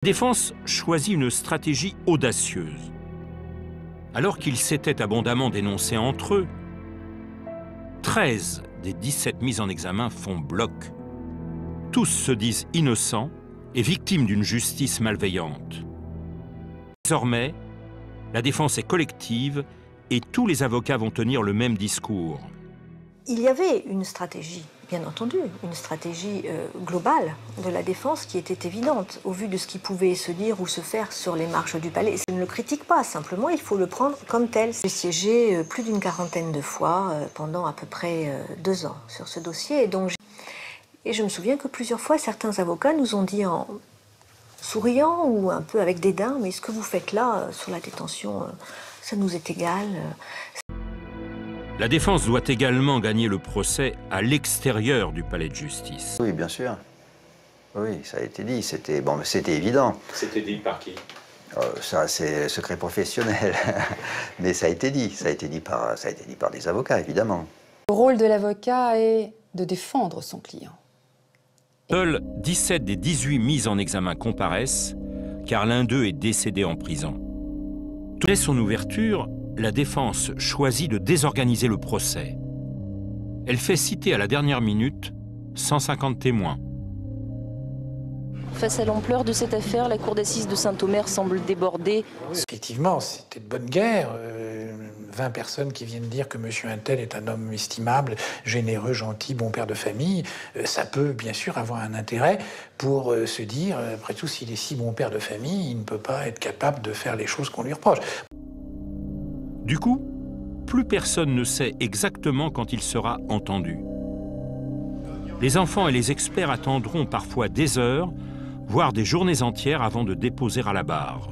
La défense choisit une stratégie audacieuse. Alors qu'ils s'étaient abondamment dénoncés entre eux, 13 des 17 mis en examen font bloc. Tous se disent innocents et victimes d'une justice malveillante. Désormais, la défense est collective et tous les avocats vont tenir le même discours. Il y avait une stratégie, bien entendu, une stratégie globale de la défense qui était évidente, au vu de ce qui pouvait se dire ou se faire sur les marches du palais. Je ne le critique pas, simplement il faut le prendre comme tel. J'ai siégé plus d'une quarantaine de fois pendant à peu près 2 ans sur ce dossier. Et je me souviens que plusieurs fois, certains avocats nous ont dit en souriant ou un peu avec dédain, mais ce que vous faites là sur la détention, ça nous est égal. La défense doit également gagner le procès à l'extérieur du palais de justice. Oui, bien sûr. Oui, ça a été dit. C'était bon, c'était évident. C'était dit par qui? Ça, c'est secret professionnel. Mais ça a été dit. Ça a été dit par des avocats, évidemment. Le rôle de l'avocat est de défendre son client. Seuls 17 des 18 mis en examen comparaissent, car l'un d'eux est décédé en prison. Dès son ouverture, la défense choisit de désorganiser le procès. Elle fait citer à la dernière minute 150 témoins. Face à l'ampleur de cette affaire, la cour d'assises de Saint-Omer semble débordée. Effectivement, c'était de bonne guerre. 20 personnes qui viennent dire que monsieur Untel est un homme estimable, généreux, gentil, bon père de famille. Ça peut bien sûr avoir un intérêt pour se dire, après tout, s'il est si bon père de famille, il ne peut pas être capable de faire les choses qu'on lui reproche. Du coup, plus personne ne sait exactement quand il sera entendu. Les enfants et les experts attendront parfois des heures, voire des journées entières avant de déposer à la barre.